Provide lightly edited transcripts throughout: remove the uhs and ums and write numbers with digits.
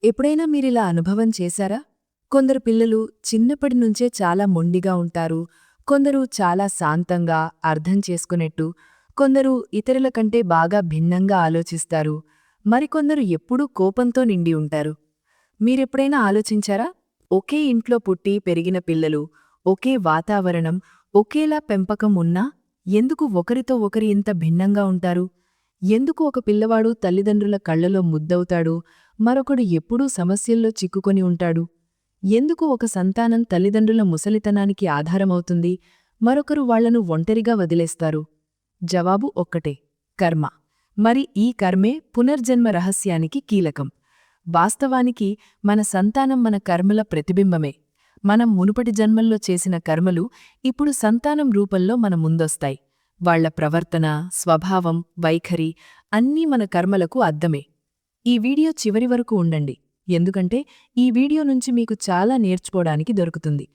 ఎప్పుడైనా మీరిలా అనుభవం చేశారా? కొందరు పిల్లలు చిన్నప్పటి నుంచే చాలా మొండిగా ఉంటారు, కొందరు చాలా శాంతంగా, అర్థం చేసుకునేట్టు, కొందరు ఇతరుల కంటే బాగా భిన్నంగా ఆలోచిస్తారు, మరికొందరు ఎప్పుడూ కోపంతో నిండి ఉంటారు. మీరెప్పుడైనా ఆలోచించారా? ఒకే ఇంట్లో పుట్టి పెరిగిన పిల్లలు, ఒకే వాతావరణం, ఒకేలా పెంపకం ఉన్నా ఎందుకు ఒకరితో ఒకరి ఇంత భిన్నంగా ఉంటారు? ఎందుకు ఒక పిల్లవాడు తల్లిదండ్రుల కళ్లలో ముద్దవుతాడు, మరొకడు ఎప్పుడూ సమస్యల్లో చిక్కుకొని ఉంటాడు? ఎందుకు ఒక సంతానం తల్లిదండ్రుల ముసలితనానికి ఆధారమవుతుంది, మరొకరు వాళ్లను ఒంటరిగా వదిలేస్తారు? జవాబు ఒక్కటే: కర్మ. మరి ఈ కర్మే పునర్జన్మ రహస్యానికి కీలకం. వాస్తవానికి మన సంతానం మన కర్మల ప్రతిబింబమే. మనం మునుపటి జన్మల్లో చేసిన కర్మలు ఇప్పుడు సంతానం రూపంలో మన ముందొస్తాయి. వాళ్ల ప్రవర్తన, స్వభావం, వైఖరి అన్నీ మన కర్మలకు అద్దమే. ఈ వీడియో చివరి వరకు ఉండండి, ఎందుకంటే ఈ వీడియో నుంచి మీకు చాలా నేర్చుకోవడానికి దొరుకుతుంది.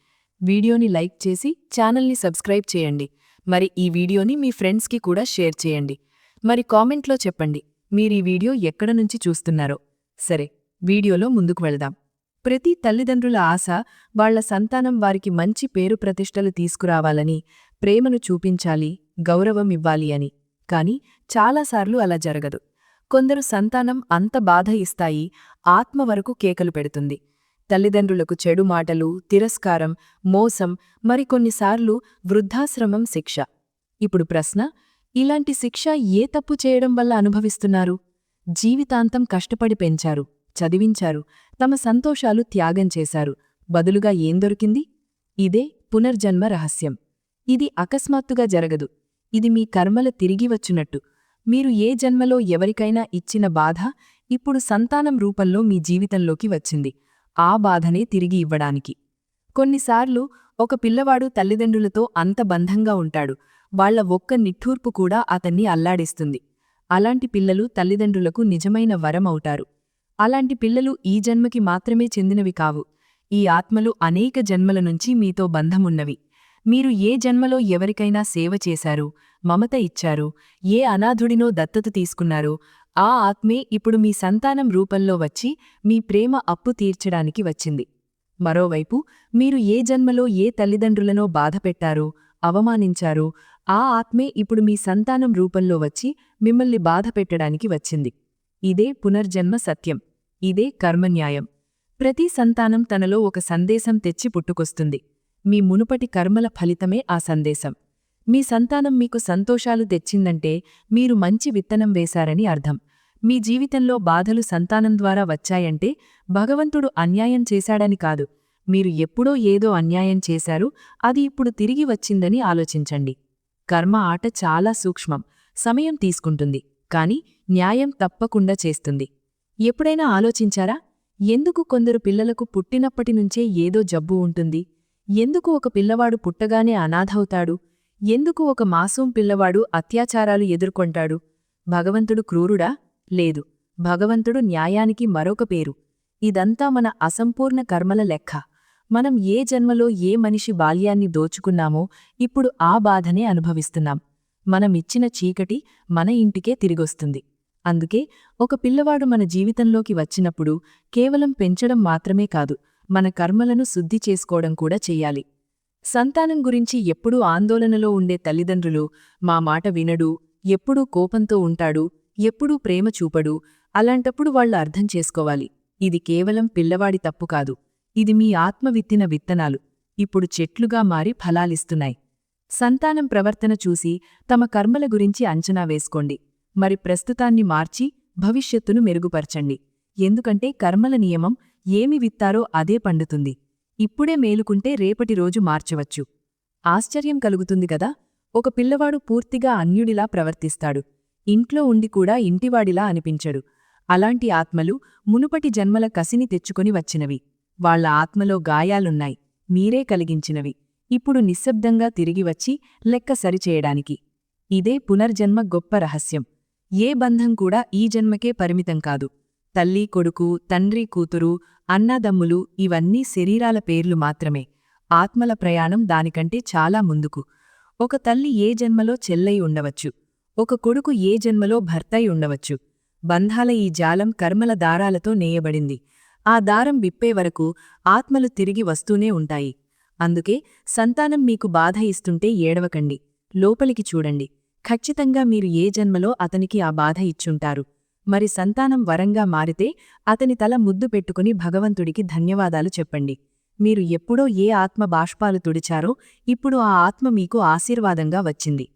వీడియోని లైక్ చేసి ఛానల్ని సబ్స్క్రైబ్ చేయండి. మరి ఈ వీడియోని మీ ఫ్రెండ్స్కి కూడా షేర్ చేయండి. మరి కామెంట్లో చెప్పండి మీరీ వీడియో ఎక్కడ నుంచి చూస్తున్నారో. సరే, వీడియోలో ముందుకు వెళ్దాం. ప్రతి తల్లిదండ్రుల ఆశ వాళ్ల సంతానం వారికి మంచి పేరు ప్రతిష్టలు తీసుకురావాలని, ప్రేమను చూపించాలి, గౌరవం ఇవ్వాలి అని. కాని చాలాసార్లు అలా జరగదు. కొందరు సంతానం అంత బాధ ఇస్తాయి, ఆత్మ వరకు కేకలు పెడుతుంది. తల్లిదండ్రులకు చెడు మాటలు, తిరస్కారం, మోసం, మరికొన్నిసార్లు వృద్ధాశ్రమం శిక్ష. ఇప్పుడు ప్రశ్న: ఇలాంటి శిక్ష ఏ తప్పు చేయడం వల్ల అనుభవిస్తున్నారు? జీవితాంతం కష్టపడి పెంచారు, చదివించారు, తమ సంతోషాలు త్యాగం చేశారు. బదులుగా ఏం దొరికింది? ఇదే పునర్జన్మ రహస్యం. ఇది అకస్మాత్తుగా జరగదు. ఇది మీ కర్మల తిరిగి వచ్చినట్టు. మీరు ఏ జన్మలో ఎవరికైనా ఇచ్చిన బాధ ఇప్పుడు సంతానం రూపంలో మీ జీవితంలోకి వచ్చింది, ఆ బాధనే తిరిగి ఇవ్వడానికి. కొన్నిసార్లు ఒక పిల్లవాడు తల్లిదండ్రులతో అంత బంధంగా ఉంటాడు, వాళ్ల ఒక్క నిట్టూర్పు కూడా అతన్ని అల్లాడిస్తుంది. అలాంటి పిల్లలు తల్లిదండ్రులకు నిజమైన వరం అవుతారు. అలాంటి పిల్లలు ఈ జన్మకి మాత్రమే చెందినవి కావు. ఈ ఆత్మలు అనేక జన్మల నుంచి మీతో బంధమున్నవి. మీరు ఏ జన్మలో ఎవరికైనా సేవ చేశారు, మమత ఇచ్చారు, ఏ అనాథుడినో దత్తత తీసుకున్నారో ఆ ఆత్మే ఇప్పుడు మీ సంతానం రూపంలో వచ్చి మీ ప్రేమ అప్పు తీర్చడానికి వచ్చింది. మరోవైపు మీరు ఏ జన్మలో ఏ తల్లిదండ్రులనో బాధపెట్టారో, అవమానించారో ఆ ఆత్మే ఇప్పుడు మీ సంతానం రూపంలో వచ్చి మిమ్మల్ని బాధపెట్టడానికి వచ్చింది. ఇదే పునర్జన్మ సత్యం. ఇదే కర్మన్యాయం. ప్రతి సంతానం తనలో ఒక సందేశం తెచ్చి పుట్టుకొస్తుంది. మీ మునుపటి కర్మల ఫలితమే ఆ సందేశం. మీ సంతానం మీకు సంతోషాలు తెచ్చిందంటే మీరు మంచి విత్తనం వేశారని అర్థం. మీ జీవితంలో బాధలు సంతానం ద్వారా వచ్చాయంటే భగవంతుడు అన్యాయం చేశాడని కాదు. మీరు ఎప్పుడో ఏదో అన్యాయం చేశారు, అది ఇప్పుడు తిరిగి వచ్చిందని ఆలోచించండి. కర్మ ఆట చాలా సూక్ష్మం, సమయం తీసుకుంటుంది, కాని న్యాయం తప్పకుండా చేస్తుంది. ఎప్పుడైనా ఆలోచించారా? ఎందుకు కొందరు పిల్లలకు పుట్టినప్పటినుంచే ఏదో జబ్బు ఉంటుంది? ఎందుకు ఒక పిల్లవాడు పుట్టగానే అనాథవుతాడు? ఎందుకు ఒక మాసూం పిల్లవాడు అత్యాచారాలు ఎదుర్కొంటాడు? భగవంతుడు క్రూరుడా? లేదు. భగవంతుడు న్యాయానికి మరొక పేరు. ఇదంతా మన అసంపూర్ణ కర్మల లెక్క. మనం ఏ జన్మలో ఏ మనిషి బాల్యాన్ని దోచుకున్నామో ఇప్పుడు ఆ బాధనే అనుభవిస్తున్నాం. మనమిచ్చిన చీకటి మన ఇంటికే తిరిగొస్తుంది. అందుకే ఒక పిల్లవాడు మన జీవితంలోకి వచ్చినప్పుడు కేవలం పెంచడం మాత్రమే కాదు, మన కర్మలను శుద్ధి చేసుకోవడం కూడా చెయ్యాలి. సంతానం గురించి ఎప్పుడూ ఆందోళనలో ఉండే తల్లిదండ్రులు, మా మాట వినడు, ఎప్పుడూ కోపంతో ఉంటాడు, ఎప్పుడూ ప్రేమ చూపడు, అలాంటప్పుడు వాళ్లు అర్థం చేసుకోవాలి, ఇది కేవలం పిల్లవాడి తప్పు కాదు, ఇది మీ ఆత్మ విత్తిన విత్తనాలు ఇప్పుడు చెట్లుగా మారి ఫలాలిస్తున్నాయి. సంతానం ప్రవర్తన చూసి తమ కర్మల గురించి అంచనా వేసుకోండి. మరి ప్రస్తుతాన్ని మార్చి భవిష్యత్తును మెరుగుపరచండి. ఎందుకంటే కర్మల నియమం ఏమి విత్తారో అదే పండుతుంది. ఇప్పుడే మేలుకుంటే రేపటి రోజు మార్చవచ్చు. ఆశ్చర్యం కలుగుతుంది గదా? ఒక పిల్లవాడు పూర్తిగా అన్యుడిలా ప్రవర్తిస్తాడు, ఇంట్లో ఉండి కూడా ఇంటివాడిలా అనిపించడు. అలాంటి ఆత్మలు మునుపటి జన్మల కసిని తెచ్చుకొని వచ్చినవి. వాళ్ల ఆత్మలో గాయాలున్నాయి, మీరే కలిగించినవి. ఇప్పుడు నిశ్శబ్దంగా తిరిగి వచ్చి లెక్క సరిచేయడానికి. ఇదే పునర్జన్మ గొప్ప రహస్యం. ఏ బంధం కూడా ఈ జన్మకే పరిమితం కాదు. తల్లి కొడుకు, తండ్రి కూతురు, అన్నాదమ్ములు ఇవన్నీ శరీరాల పేర్లు మాత్రమే. ఆత్మల ప్రయాణం దానికంటే చాలా ముందుకు. ఒక తల్లి ఏ జన్మలో చెల్లై ఉండవచ్చు, ఒక కొడుకు ఏ జన్మలో భర్తై ఉండవచ్చు. బంధాల ఈ జాలం కర్మల దారాలతో నేయబడింది. ఆ దారం విప్పే వరకు ఆత్మలు తిరిగి వస్తూనే ఉంటాయి. అందుకే సంతానం మీకు బాధ ఇస్తుంటే ఏడవకండి, లోపలికి చూడండి. ఖచ్చితంగా మీరు ఏ జన్మలో అతనికి ఆ బాధ ఇచ్చుంటారు. మరి సంతానం వరంగా మారితే అతని తల ముద్దు పెట్టుకుని భగవంతుడికి ధన్యవాదాలు చెప్పండి. మీరు ఎప్పుడో ఏ ఆత్మ బాష్పాలు తుడిచారో ఇప్పుడు ఆ ఆత్మ మీకు ఆశీర్వాదంగా వచ్చింది.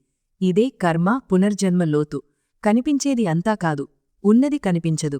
ఇదే కర్మ పునర్జన్మ లోతు. కనిపించేది అంతా కాదు, ఉన్నది కనిపించదు.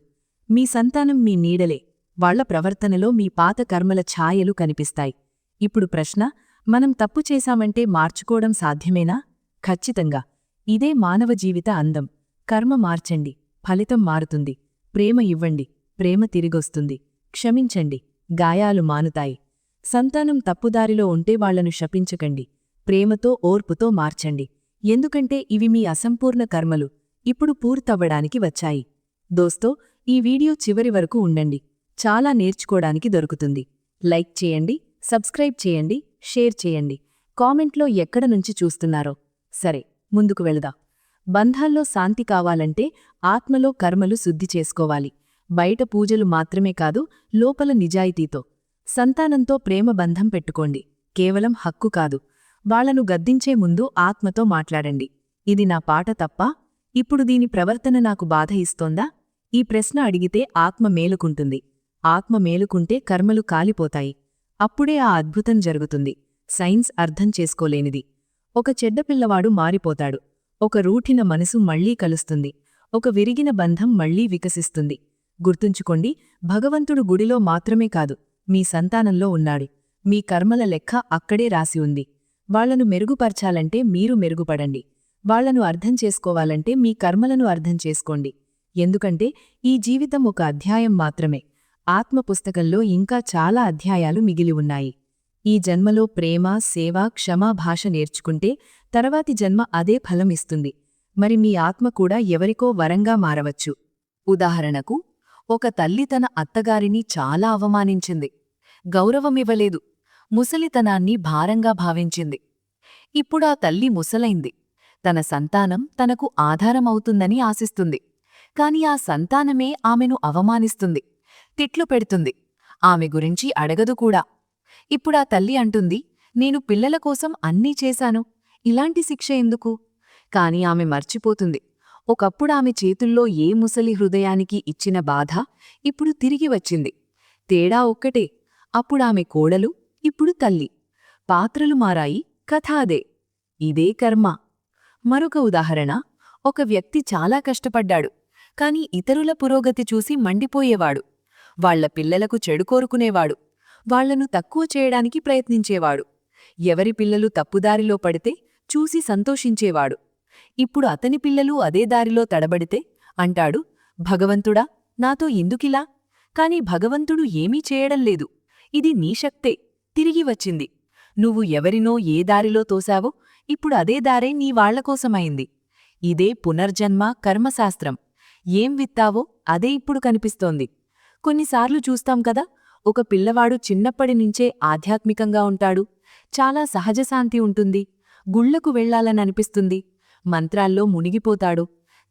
మీ సంతానం మీ నీడలే. వాళ్ల ప్రవర్తనలో మీ పాత కర్మల ఛాయలు కనిపిస్తాయి. ఇప్పుడు ప్రశ్న, మనం తప్పు చేశామంటే మార్చుకోవడం సాధ్యమేనా? ఖచ్చితంగా. ఇదే మానవ జీవిత అందం. కర్మ మార్చండి, ఫలితం మారుతుంది. ప్రేమ ఇవ్వండి, ప్రేమ తిరిగొస్తుంది. క్షమించండి, గాయాలు మానుతాయి. సంతానం తప్పుదారిలో ఉంటే వాళ్లను శపించకండి, ప్రేమతో ఓర్పుతో మార్చండి. ఎందుకంటే ఇవి మీ అసంపూర్ణ కర్మలు ఇప్పుడు పూర్తవ్వడానికి వచ్చాయి. దోస్తో, ఈ వీడియో చివరి వరకు ఉండండి. చాలా నేర్చుకోడానికి దొరుకుతుంది. లైక్ చేయండి, సబ్స్క్రైబ్ చేయండి, షేర్ చేయండి. కామెంట్లో ఎక్కడ నుంచి చూస్తున్నారో. సరే, ముందుకు వెళదాం. బంధాల్లో శాంతి కావాలంటే ఆత్మలో కర్మలు శుద్ధి చేసుకోవాలి. బయట పూజలు మాత్రమే కాదు, లోపల నిజాయితీతో. సంతానంతో ప్రేమ బంధం పెట్టుకోండి, కేవలం హక్కు కాదు. వాళ్లను గద్దించే ముందు ఆత్మతో మాట్లాడండి. ఇది నా పాట తప్పా? ఇప్పుడు దీని ప్రవర్తన నాకు బాధ ఇస్తోందా? ఈ ప్రశ్న అడిగితే ఆత్మ మేలుకుంటుంది. ఆత్మ మేలుకుంటే కర్మలు కాలిపోతాయి. అప్పుడే ఆ అద్భుతం జరుగుతుంది. సైన్స్ అర్థం చేసుకోలేనిది. ఒక చెడ్డపిల్లవాడు మారిపోతాడు. ఒక రూఠిన మనసు మళ్లీ కలుస్తుంది. ఒక విరిగిన బంధం మళ్లీ వికసిస్తుంది. గుర్తుంచుకోండి, భగవంతుడు గుడిలో మాత్రమే కాదు, మీ సంతానంలో ఉన్నాడు. మీ కర్మల లెక్క అక్కడే రాసి ఉంది. వాళ్లను మెరుగుపర్చాలంటే మీరు మెరుగుపడండి. వాళ్లను అర్థం చేసుకోవాలంటే మీ కర్మలను అర్థం చేసుకోండి. ఎందుకంటే ఈ జీవితం ఒక అధ్యాయం మాత్రమే. ఆత్మ పుస్తకంలో ఇంకా చాలా అధ్యాయాలు మిగిలి ఉన్నాయి. ఈ జన్మలో ప్రేమ, సేవ, క్షమా భాష నేర్చుకుంటే తర్వాతి జన్మ అదే ఫలం ఇస్తుంది. మరి మీ ఆత్మ కూడా ఎవరికో వరంగా మారవచ్చు. ఉదాహరణకు, ఒక తల్లి తన అత్తగారిని చాలా అవమానించింది. గౌరవమివ్వలేదు. ముసలితనాన్ని భారంగా భావించింది. ఇప్పుడా తల్లి ముసలైంది. తన సంతానం తనకు ఆధారమవుతుందని ఆశిస్తుంది. కాని ఆ సంతానమే ఆమెను అవమానిస్తుంది, తిట్లు పెడుతుంది. ఆమె గురించి అడగదు కూడా. ఇప్పుడా తల్లి అంటుంది, నేను పిల్లల కోసం అన్నీ చేశాను, ఇలాంటి శిక్ష ఎందుకు? కాని ఆమె మర్చిపోతుంది, ఒకప్పుడామె చేతుల్లో ఏ ముసలి హృదయానికి ఇచ్చిన బాధ ఇప్పుడు తిరిగి వచ్చింది. తేడా ఒక్కటే, అప్పుడామె కోడలు, ఇప్పుడు తల్లి. పాత్రలు మారాయి, కథ అదే. ఇదే కర్మ. మరొక ఉదాహరణ, ఒక వ్యక్తి చాలా కష్టపడ్డాడు, కాని ఇతరుల పురోగతి చూసి మండిపోయేవాడు. వాళ్ల పిల్లలకు చెడు కోరుకునేవాడు. వాళ్లను తక్కువ చేయడానికి ప్రయత్నించేవాడు. ఎవరి పిల్లలు తప్పుదారిలో పడితే చూసి సంతోషించేవాడు. ఇప్పుడు అతని పిల్లలు అదే దారిలో తడబడితే అంటాడు, భగవంతుడా, నాతో ఎందుకిలా? కాని భగవంతుడు ఏమీ చేయడంలేదు. ఇది నీ శక్తే, తిరిగి వచ్చింది. నువ్వు ఎవరినో ఏ దారిలో తోశావో ఇప్పుడు అదే దారే నీ వాళ్లకోసమైంది. ఇదే పునర్జన్మ కర్మశాస్త్రం. ఏం విత్తావో అదే ఇప్పుడు కనిపిస్తోంది. కొన్నిసార్లు చూస్తాం కదా, ఒక పిల్లవాడు చిన్నప్పటినుంచే ఆధ్యాత్మికంగా ఉంటాడు. చాలా సహజశాంతి ఉంటుంది. గుళ్లకు వెళ్లాలననిపిస్తుంది. మంత్రాల్లో మునిగిపోతాడు.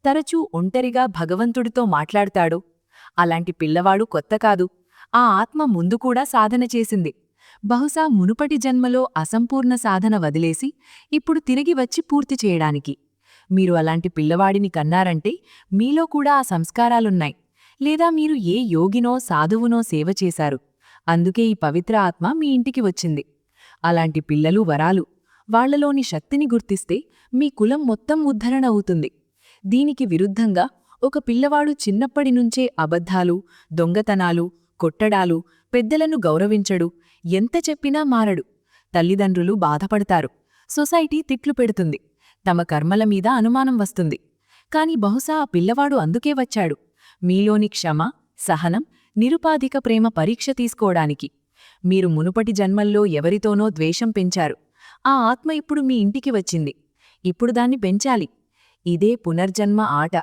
తరచూ ఒంటరిగా భగవంతుడితో మాట్లాడతాడు. అలాంటి పిల్లవాడు కొత్త కాదు. ఆ ఆత్మ ముందు కూడా సాధన చేసింది. బహుశా మునుపటి జన్మలో అసంపూర్ణ సాధన వదిలేసి ఇప్పుడు తిరిగి వచ్చి పూర్తి చేయడానికి. మీరు అలాంటి పిల్లవాడిని కన్నారంటే మీలో కూడా ఆ సంస్కారాలున్నాయి. లేదా మీరు ఏ యోగినో సాధువునో సేవ చేశారు. అందుకే ఈ పవిత్ర ఆత్మ మీ ఇంటికి వచ్చింది. అలాంటి పిల్లలు వరాలు. వాళ్లలోని శక్తిని గుర్తిస్తే మీ కులం మొత్తం ఉద్ధరణ అవుతుంది. దీనికి విరుద్ధంగా ఒక పిల్లవాడు చిన్నప్పటినుంచే అబద్ధాలు, దొంగతనాలు, కొట్టడాలు, పెద్దలను గౌరవించడు, ఎంత చెప్పినా మారడు. తల్లిదండ్రులు బాధపడతారు. సొసైటీ తిట్లు పెడుతుంది. తమ కర్మల మీద అనుమానం వస్తుంది. కాని బహుశా ఆ పిల్లవాడు అందుకే వచ్చాడు, మీలోని క్షమ, సహనం, నిరుపాధిక ప్రేమ పరీక్ష తీసుకోవడానికి. మీరు మునుపటి జన్మల్లో ఎవరితోనో ద్వేషం పెంచారు. ఆ ఆత్మ ఇప్పుడు మీ ఇంటికి వచ్చింది. ఇప్పుడు దాన్ని పెంచాలి. ఇదే పునర్జన్మ ఆట.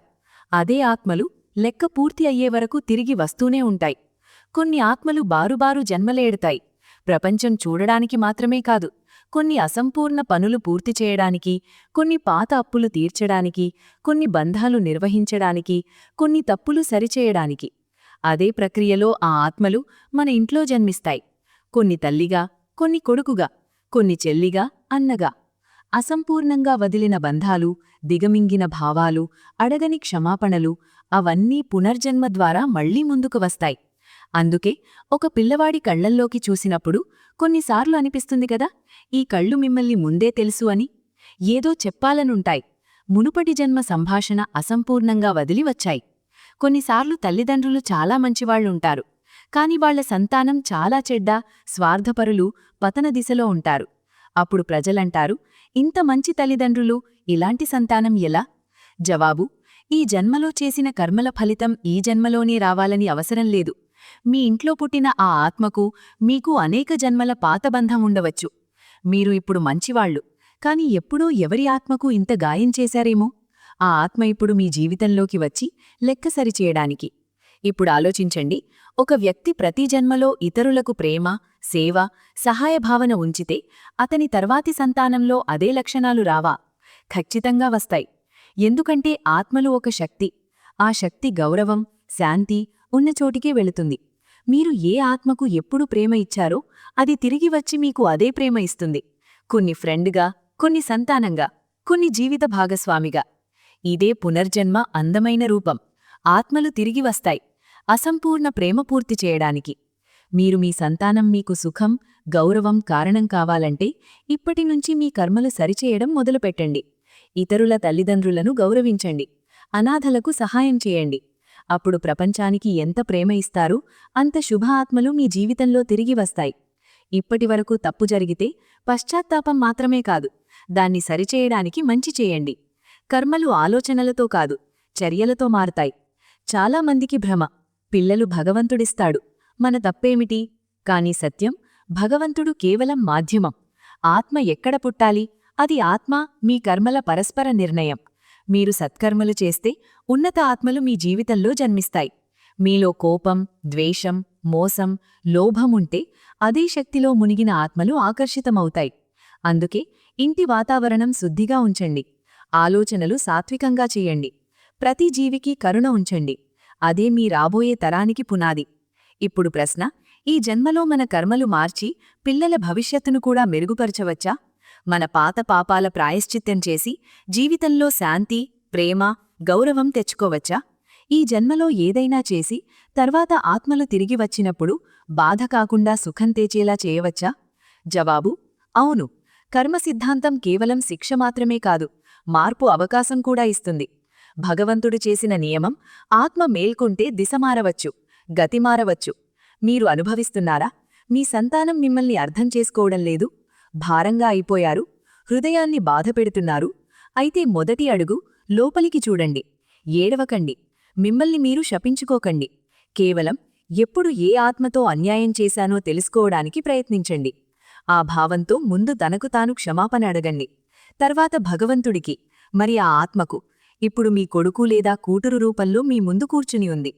అదే ఆత్మలు లెక్క పూర్తి అయ్యేవరకు తిరిగి వస్తూనే ఉంటాయి. కొన్ని ఆత్మలు బారుబారు జన్మలేడతాయి. ప్రపంచం చూడడానికి మాత్రమే కాదు, కొన్ని అసంపూర్ణ పనులు పూర్తి చేయడానికి, కొన్ని పాత అప్పులు తీర్చడానికి, కొన్ని బంధాలు నిర్వహించడానికి, కొన్ని తప్పులు సరిచేయడానికి. అదే ప్రక్రియలో ఆ ఆత్మలు మన ఇంట్లో జన్మిస్తాయి. కొన్ని తల్లిగా, కొన్ని కొడుకుగా, కొన్ని చెల్లిగా, అన్నగా. అసంపూర్ణంగా వదిలిన బంధాలు, దిగమింగిన భావాలు, అడగని క్షమాపణలు అవన్నీ పునర్జన్మ ద్వారా మళ్లీ ముందుకు వస్తాయి. అందుకే ఒక పిల్లవాడి కళ్లల్లోకి చూసినప్పుడు కొన్నిసార్లు అనిపిస్తుంది కదా, ఈ కళ్ళు మిమ్మల్ని ముందే తెలుసు అని. ఏదో చెప్పాలనుంటాయి. మునుపటి జన్మ సంభాషణ అసంపూర్ణంగా వదిలి వచ్చాయి. కొన్నిసార్లు తల్లిదండ్రులు చాలా మంచివాళ్లుంటారు, కాని వాళ్ల సంతానం చాలా చెడ్డ, స్వార్థపరులు, పతన దిశలో ఉంటారు. అప్పుడు ప్రజలంటారు, ఇంత మంచి తల్లిదండ్రులు, ఇలాంటి సంతానం ఎలా? జవాబు: ఈ జన్మలో చేసిన కర్మల ఫలితం ఈ జన్మలోనే రావాలని అవసరం లేదు. మీ ఇంట్లో పుట్టిన ఆ ఆత్మకు మీకు అనేక జన్మల పాతబంధం ఉండవచ్చు. మీరు ఇప్పుడు మంచివాళ్లు, కాని ఎప్పుడో ఎవరి ఆత్మకు ఇంత గాయం చేశారేమో. ఆ ఆత్మ ఇప్పుడు మీ జీవితంలోకి వచ్చి లెక్క సరిచేయడానికి. ఇప్పుడు ఆలోచించండి, ఒక వ్యక్తి ప్రతి జన్మలో ఇతరులకు ప్రేమ, సేవ, సహాయభావన ఉంచితే అతని తర్వాతి సంతానంలో అదే లక్షణాలు రావా? ఖచ్చితంగా వస్తాయి. ఎందుకంటే ఆత్మలు ఒక శక్తి. ఆ శక్తి గౌరవం, శాంతి ఉన్న చోటికే వెళుతుంది. మీరు ఏ ఆత్మకు ఎప్పుడు ప్రేమ ఇచ్చారో అది తిరిగి వచ్చి మీకు అదే ప్రేమ ఇస్తుంది. కొన్ని ఫ్రెండ్గా, కొన్ని సంతానంగా, కొన్ని జీవిత భాగస్వామిగా. ఇదే పునర్జన్మ అందమైన రూపం. ఆత్మలు తిరిగి వస్తాయి అసంపూర్ణ ప్రేమ పూర్తి చేయడానికి. మీరు మీ సంతానం మీకు సుఖం, గౌరవం కారణం కావాలంటే ఇప్పటినుంచి మీ కర్మలు సరిచేయడం మొదలుపెట్టండి. ఇతరుల తల్లిదండ్రులను గౌరవించండి. అనాథలకు సహాయం చేయండి. అప్పుడు ప్రపంచానికి ఎంత ప్రేమ ఇస్తారో అంత శుభ ఆత్మలు మీ జీవితంలో తిరిగి వస్తాయి. ఇప్పటివరకు తప్పు జరిగితే పశ్చాత్తాపం మాత్రమే కాదు, దాన్ని సరిచేయడానికి మంచి చేయండి. కర్మలు ఆలోచనలతో కాదు, చర్యలతో మారతాయి. చాలామందికి భ్రమ, పిల్లలు భగవంతుడిస్తాడు, మన తప్పేమిటి? కాని సత్యం, భగవంతుడు కేవలం మాధ్యమం. ఆత్మ ఎక్కడ పుట్టాలి? అది ఆత్మ, మీ కర్మల పరస్పర నిర్ణయం. మీరు సత్కర్మలు చేస్తే ఉన్నత ఆత్మలు మీ జీవితంలో జన్మిస్తాయి. మీలో కోపం, ద్వేషం, మోసం, లోభముంటే అదే శక్తిలో మునిగిన ఆత్మలు ఆకర్షితమవుతాయి. అందుకే ఇంటి వాతావరణం శుద్ధిగా ఉంచండి. ఆలోచనలు సాత్వికంగా చెయ్యండి. ప్రతి జీవికి కరుణ ఉంచండి. అదే మీ రాబోయే తరానికి పునాది. ఇప్పుడు ప్రశ్న: ఈ జన్మలో మన కర్మలు మార్చి పిల్లల భవిష్యత్తును కూడా మెరుగుపరచవచ్చా? మన పాత పాపాల ప్రాయశ్చిత్తం చేసి జీవితంలో శాంతి, ప్రేమ, గౌరవం తెచ్చుకోవచ్చా? ఈ జన్మలో ఏదైనా చేసి తర్వాత ఆత్మలు తిరిగి వచ్చినప్పుడు బాధ కాకుండా సుఖం తెచ్చేలా చేయవచ్చా? జవాబు: అవును. కర్మ సిద్ధాంతం కేవలం శిక్ష మాత్రమే కాదు, మార్పు అవకాశం కూడా ఇస్తుంది. భగవంతుడు చేసిన నియమం: ఆత్మ మేల్కొంటే దిశ మారవచ్చు, గతి మారవచ్చు. మీరు అనుభవిస్తున్నారా? మీ సంతానం మిమ్మల్ని అర్థం చేసుకోవడం లేదు, భారంగా అయిపోయారు, హృదయాన్ని బాధపెడుతున్నారు. అయితే మొదటి అడుగు లోపలికి చూడండి. ఏడవకండి, మిమ్మల్ని మీరు శపించుకోకండి. కేవలం ఎప్పుడు ఏ ఆత్మతో అన్యాయం చేశానో తెలుసుకోవడానికి ప్రయత్నించండి. ఆ భావంతో ముందు తనకు తాను క్షమాపణ అడగండి. తర్వాత భగవంతుడికి, మరి ఆ ఆత్మకు. ఇప్పుడు మీ కొడుకు లేదా కూతురు రూపంలో మీ ముందు కూర్చుని ఉంది.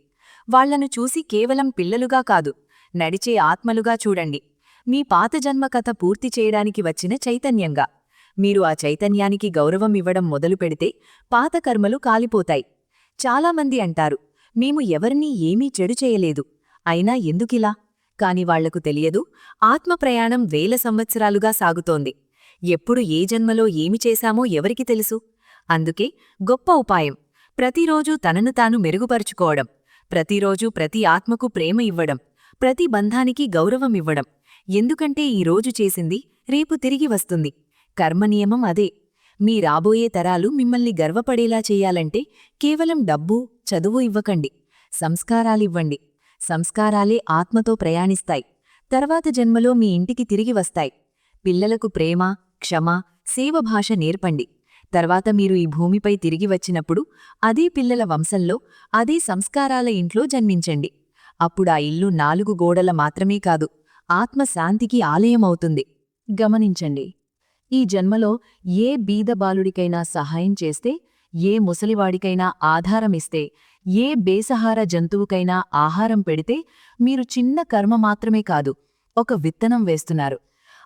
వాళ్లను చూసి కేవలం పిల్లలుగా కాదు, నడిచే ఆత్మలుగా చూడండి. మీ పాత జన్మ కథ పూర్తి చేయడానికి వచ్చిన చైతన్యంగా. మీరు ఆ చైతన్యానికి గౌరవం ఇవ్వడం మొదలుపెడితే పాత కర్మలు కాలిపోతాయి. చాలామంది అంటారు, మేము ఎవరినీ ఏమీ చెడు చేయలేదు, అయినా ఎందుకిలా? కాని వాళ్లకు తెలియదు, ఆత్మ ప్రయాణం వేల సంవత్సరాలుగా సాగుతోంది. ఎప్పుడు ఏ జన్మలో ఏమి చేశామో ఎవరికి తెలుసు? అందుకే గొప్ప ఉపాయం ప్రతిరోజూ తనను తాను మెరుగుపరుచుకోవడం. ప్రతిరోజూ ప్రతి ఆత్మకు ప్రేమ ఇవ్వడం, ప్రతి బంధానికి గౌరవం ఇవ్వడం. ఎందుకంటే ఈ రోజు చేసింది రేపు తిరిగి వస్తుంది. కర్మనియమం అదే. మీ రాబోయే తరాలు మిమ్మల్ని గర్వపడేలా చెయ్యాలంటే కేవలం డబ్బు, చదువు ఇవ్వకండి, సంస్కారాలివ్వండి. సంస్కారాలే ఆత్మతో ప్రయాణిస్తాయి. తర్వాత జన్మలో మీ ఇంటికి తిరిగి వస్తాయి. పిల్లలకు ప్రేమ, క్షమ, సేవ భాష నేర్పండి. తర్వాత మీరు ఈ భూమిపై తిరిగి వచ్చినప్పుడు అదే పిల్లల వంశంలో, అదే సంస్కారాల ఇంట్లో జన్మించండి. అప్పుడా ఇల్లు 4 గోడల మాత్రమే కాదు, ఆత్మశాంతికి ఆలయమవుతుంది. గమనించండి, ఈ జన్మలో ఏ బీదబాలుడికైనా సహాయం చేస్తే, ఏ ముసలివాడికైనా ఆధారమిస్తే, ఏ బేసహార జంతువుకైనా ఆహారం పెడితే మీరు చిన్న కర్మ మాత్రమే కాదు, ఒక విత్తనం వేస్తున్నారు.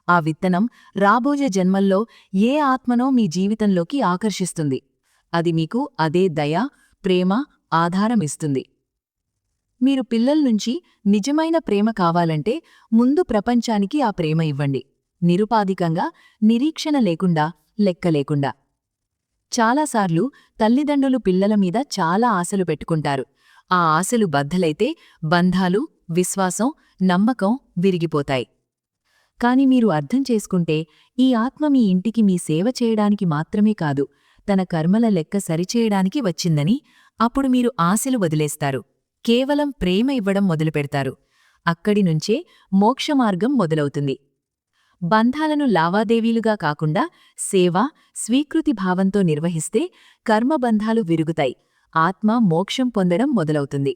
ఆ విత్తనం రాబోయే జన్మల్లో ఏ ఆత్మనో మీ జీవితంలోకి ఆకర్షిస్తుంది. అది మీకు అదే దయ, ప్రేమ, ఆధారమిస్తుంది. మీరు పిల్లల్నుంచి నిజమైన ప్రేమ కావాలంటే ముందు ప్రపంచానికి ఆ ప్రేమ ఇవ్వండి. నిరుపాధికంగా, నిరీక్షణ లేకుండా, లెక్క లేకుండా. చాలాసార్లు తల్లిదండ్రులు పిల్లల మీద చాలా ఆశలు పెట్టుకుంటారు. ఆ ఆశలు బద్దలైతే బంధాలు, విశ్వాసం, నమ్మకం విరిగిపోతాయి. కాని మీరు అర్థం చేసుకుంటే ఈ ఆత్మ మీ ఇంటికి మీ సేవ చేయడానికి మాత్రమే కాదు, తన కర్మల లెక్క సరిచేయడానికి వచ్చిందని, అప్పుడు మీరు ఆశలు వదిలేస్తారు. కేవలం ప్రేమ ఇవ్వడం మొదలుపెడతారు. అక్కడినుంచే మోక్షమార్గం మొదలవుతుంది. బంధాలను లావాదేవీలుగా కాకుండా సేవ, స్వీకృతి భావంతో నిర్వహిస్తే కర్మబంధాలు విరుగుతాయి. ఆత్మ మోక్షం పొందడం మొదలవుతుంది.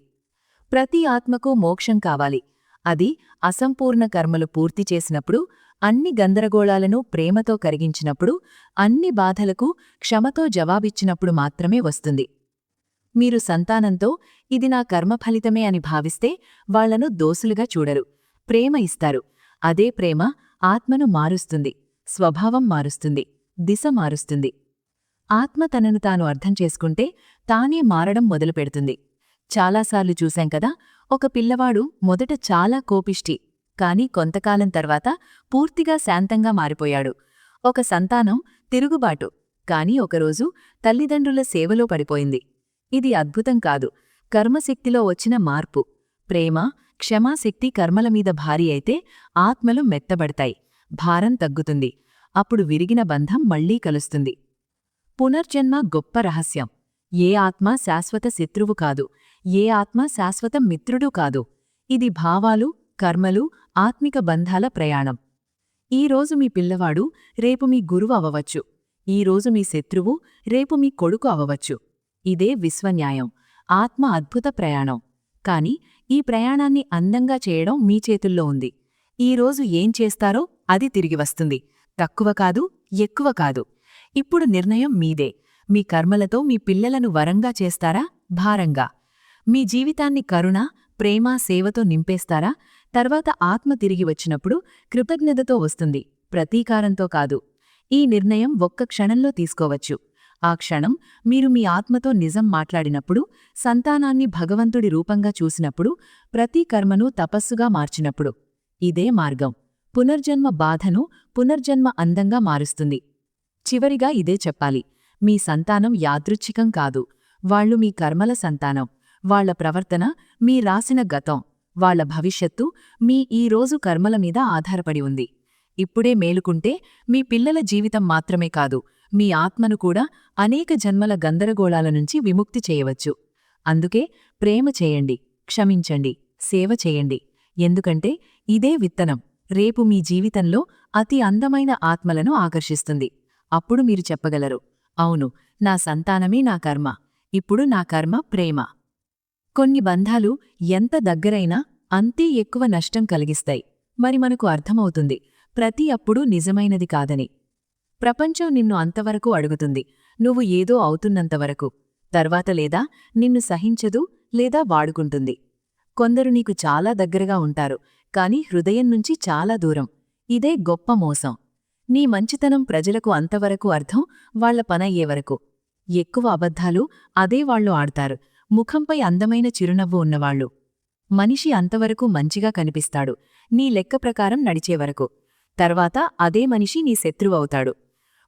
ప్రతి ఆత్మకు మోక్షం కావాలి. అది అసంపూర్ణ కర్మలు పూర్తి చేసినప్పుడు, అన్ని గందరగోళాలను ప్రేమతో కరిగించినప్పుడు, అన్ని బాధలకు క్షమతో జవాబిచ్చినప్పుడు మాత్రమే వస్తుంది. మీరు సంతానంతో ఇది నా కర్మఫలితమే అని భావిస్తే వాళ్లను దోసులుగా చూడరు. ప్రేమ ఇస్తారు. అదే ప్రేమ ఆత్మను మారుస్తుంది, స్వభావం మారుస్తుంది, దిశ మారుస్తుంది. ఆత్మ తనను తాను అర్థం చేసుకుంటే తానే మారడం మొదలుపెడుతుంది. చాలాసార్లు చూశాం కదా, ఒక పిల్లవాడు మొదట చాలా కోపిష్టి, కాని కొంతకాలం తర్వాత పూర్తిగా శాంతంగా మారిపోయాడు. ఒక సంతానం తిరుగుబాటు, కాని ఒకరోజు తల్లిదండ్రుల సేవలో పడిపోయింది. ఇది అద్భుతం కాదు, కర్మశక్తిలో వచ్చిన మార్పు. ప్రేమ, క్షమాశక్తి కర్మల మీద భారీ అయితే ఆత్మలు మెత్తబడతాయి, భారం తగ్గుతుంది. అప్పుడు విరిగిన బంధం మళ్లీ కలుస్తుంది. పునర్జన్మ గొప్ప రహస్యం. ఏ ఆత్మ శాశ్వత శత్రువు కాదు, ఏ ఆత్మ శాశ్వత మిత్రుడు కాదు. ఇది భావాలు, కర్మలు, ఆత్మిక బంధాల ప్రయాణం. ఈరోజు మీ పిల్లవాడు రేపు మీ గురువు అవవచ్చు. ఈరోజు మీ శత్రువు రేపు మీ కొడుకు అవవచ్చు. ఇదే విశ్వన్యాయం, ఆత్మ అద్భుత ప్రయాణం. కాని ఈ ప్రయాణాన్ని అందంగా చేయడం మీ చేతుల్లో ఉంది. ఈరోజు ఏం చేస్తారో అది తిరిగి వస్తుంది. తక్కువ కాదు, ఎక్కువ కాదు. ఇప్పుడు నిర్ణయం మీదే. మీ కర్మలతో మీ పిల్లలను వరంగా చేస్తారా, భారంగా? మీ జీవితాన్ని కరుణ, ప్రేమ, సేవతో నింపేస్తారా? తర్వాత ఆత్మ తిరిగి వచ్చినప్పుడు కృతజ్ఞతతో వస్తుంది, ప్రతీకారంతో కాదు. ఈ నిర్ణయం ఒక్క క్షణంలో తీసుకోవచ్చు. ఆ క్షణం మీరు మీ ఆత్మతో నిజం మాట్లాడినప్పుడు, సంతానాన్ని భగవంతుడి రూపంగా చూసినప్పుడు, ప్రతి కర్మను తపస్సుగా మార్చినప్పుడు. ఇదే మార్గం. పునర్జన్మ బాధను పునర్జన్మ అందంగా మారుస్తుంది. చివరిగా ఇదే చెప్పాలి. మీ సంతానం యాదృచ్ఛికం కాదు. వాళ్లు మీ కర్మల సంతానం. వాళ్ల ప్రవర్తన మీ రాసిన గతం, వాళ్ల భవిష్యత్తు మీ ఈరోజు కర్మల మీద ఆధారపడి ఉంది. ఇప్పుడే మేలుకుంటే మీ పిల్లల జీవితం మాత్రమే కాదు, మీ ఆత్మను కూడా అనేక జన్మల గందరగోళాల నుంచి విముక్తి చేయవచ్చు. అందుకే ప్రేమ చేయండి, క్షమించండి, సేవ చేయండి. ఎందుకంటే ఇదే విత్తనం రేపు మీ జీవితంలో అతి అందమైన ఆత్మలను ఆకర్షిస్తుంది. అప్పుడు మీరు చెప్పగలరు, అవును, నా సంతానమే నా కర్మ, ఇప్పుడు నా కర్మ ప్రేమ. కొన్ని బంధాలు ఎంత దగ్గరైనా అంతే ఎక్కువ నష్టం కలిగిస్తాయి. మరి మనకు అర్థమవుతుంది ప్రతి అప్పుడు నిజమైనది కాదని. ప్రపంచం నిన్ను అంతవరకు అడుగుతుంది, నువ్వు ఏదో అవుతున్నంతవరకు. తర్వాత లేదా నిన్ను సహించదు, లేదా వాడుకుంటుంది. కొందరు నీకు చాలా దగ్గరగా ఉంటారు, కాని హృదయం నుంచి చాలా దూరం. ఇదే గొప్ప మోసం. నీ మంచితనం ప్రజలకు అంతవరకు అర్థం వాళ్ల పనయ్యేవరకు. ఎక్కువ అబద్ధాలు అదే వాళ్లు ఆడతారు, ముఖంపై అందమైన చిరునవ్వు ఉన్నవాళ్లు. మనిషి అంతవరకు మంచిగా కనిపిస్తాడు, నీ లెక్క ప్రకారం నడిచేవరకు. తర్వాత అదే మనిషి నీ శత్రువవుతాడు.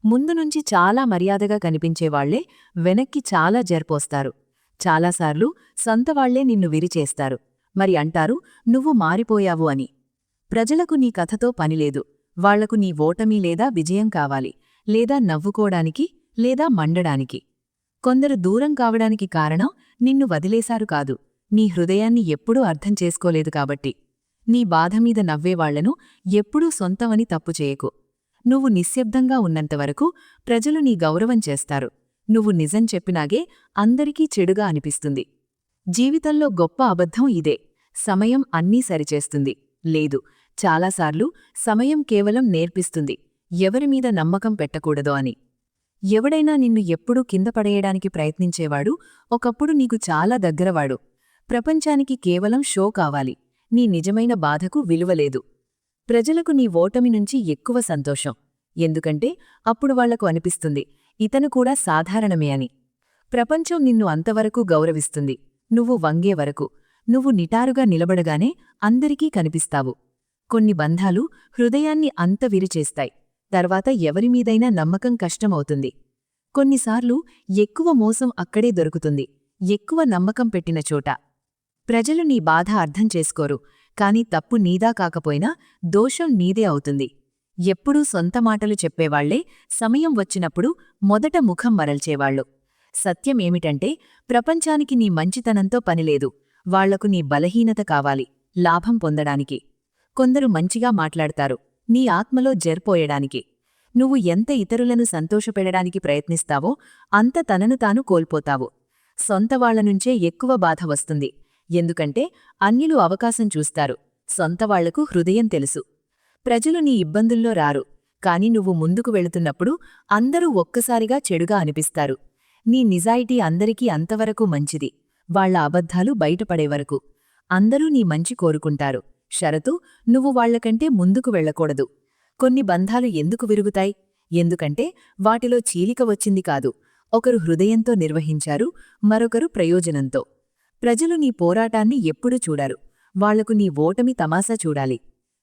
ముందునుంచి చాలా మర్యాదగా కనిపించేవాళ్లే వెనక్కి చాలా జర్పోస్తారు. చాలాసార్లు సొంతవాళ్లే నిన్ను విరిచేస్తారు. మరి అంటారు, నువ్వు మారిపోయావు అని. ప్రజలకు నీ కథతో పనిలేదు. వాళ్లకు నీ ఓటమి లేదా విజయం కావాలి, లేదా నవ్వుకోడానికి, లేదా మండడానికి. కొందరు దూరం కావడానికి కారణం నిన్ను వదిలేశారు కాదు, నీ హృదయాన్ని ఎప్పుడూ అర్థం చేసుకోలేదు కాబట్టి. నీ బాధమీద నవ్వేవాళ్లను ఎప్పుడూ సొంతమని తప్పు చేయకు. నువ్వు నిశ్శబ్దంగా ఉన్నంతవరకు ప్రజలు నీ గౌరవం చేస్తారు. నువ్వు నిజం చెప్పినాగే అందరికీ చెడుగా అనిపిస్తుంది. జీవితంలో గొప్ప అబద్ధం ఇదే, సమయం అన్నీ సరిచేస్తుంది. లేదు, చాలాసార్లు సమయం కేవలం నేర్పిస్తుంది ఎవరిమీద నమ్మకం పెట్టకూడదో అని. ఎవడైనా నిన్ను ఎప్పుడూ కింద పడేయడానికి ప్రయత్నించేవాడు ఒకప్పుడు నీకు చాలా దగ్గరవాడు. ప్రపంచానికి కేవలం షో కావాలి, నీ నిజమైన బాధకు విలువలేదు. ప్రజలకు నీ ఓటమి నుంచి ఎక్కువ సంతోషం. ఎందుకంటే అప్పుడు వాళ్లకు అనిపిస్తుంది, ఇతను కూడా సాధారణమే అని. ప్రపంచం నిన్ను అంతవరకు గౌరవిస్తుంది నువ్వు వంగే వరకు. నువ్వు నిటారుగా నిలబడగానే అందరికీ కనిపిస్తావు. కొన్ని బంధాలు హృదయాన్ని అంత విరిచేస్తాయి. తర్వాత ఎవరిమీదైనా నమ్మకం కష్టమవుతుంది. కొన్నిసార్లు ఎక్కువ మోసం అక్కడే దొరుకుతుంది, ఎక్కువ నమ్మకం పెట్టిన చోట. ప్రజలు నీ బాధ అర్థం చేసుకోరు, కాని తప్పు నీదా కాకపోయినా దోషం నీదే అవుతుంది. ఎప్పుడూ సొంత మాటలు చెప్పేవాళ్లే సమయం వచ్చినప్పుడు మొదట ముఖం మరల్చేవాళ్లు. సత్యమేమిటంటే ప్రపంచానికి నీ మంచితనంతో పనిలేదు, వాళ్లకు నీ బలహీనత కావాలి లాభం పొందడానికి. కొందరు మంచిగా మాట్లాడతారు నీ ఆత్మలో జర్పోయడానికి. నువ్వు ఎంత ఇతరులను సంతోషపెడడానికి ప్రయత్నిస్తావో అంత తనను తాను కోల్పోతావు. సొంతవాళ్లనుంచే ఎక్కువ బాధ వస్తుంది, ఎందుకంటే అన్యులు అవకాశం చూస్తారు, సొంతవాళ్లకు హృదయం తెలుసు. ప్రజలు నీ ఇబ్బందుల్లో రారు, కాని నువ్వు ముందుకు వెళుతున్నప్పుడు అందరూ ఒక్కసారిగా చెడుగా అనిపిస్తారు. నీ నిజాయితీ అందరికీ అంతవరకు మంచిది, వాళ్ల అబద్ధాలు బయటపడేవరకు. అందరూ నీ మంచి కోరుకుంటారు, షరతు నువ్వు వాళ్లకంటే ముందుకు వెళ్లకూడదు. కొన్ని బంధాలు ఎందుకు విరుగుతాయి? ఎందుకంటే వాటిలో చీలిక వచ్చింది కాదు, ఒకరు హృదయంతో నిర్వహించారు, మరొకరు ప్రయోజనంతో. ప్రజలు నీ పోరాటాన్ని ఎప్పుడూ చూడరు, వాళ్లకు నీ ఓటమి తమాసా చూడాలి.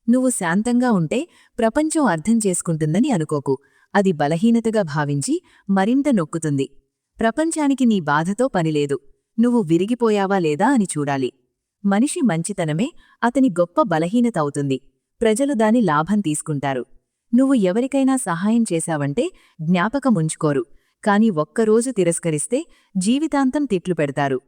నువ్వు శాంతంగా ఉంటే ప్రపంచం అర్థం చేసుకుంటుందని అనుకోకు, అది బలహీనతగా భావించి మరింత నొక్కుతుంది. ప్రపంచానికి నీ బాధతో పనిలేదు, నువ్వు విరిగిపోయావా లేదా అని చూడాలి. మనిషి మంచితనమే అతని గొప్ప బలహీనత అవుతుంది, ప్రజలు దాని లాభం తీసుకుంటారు. నువ్వు ఎవరికైనా సహాయం చేశావంటే జ్ఞాపకముంచుకోరు, కాని ఒక్కరోజు తిరస్కరిస్తే జీవితాంతం తిట్లు పెడతారు.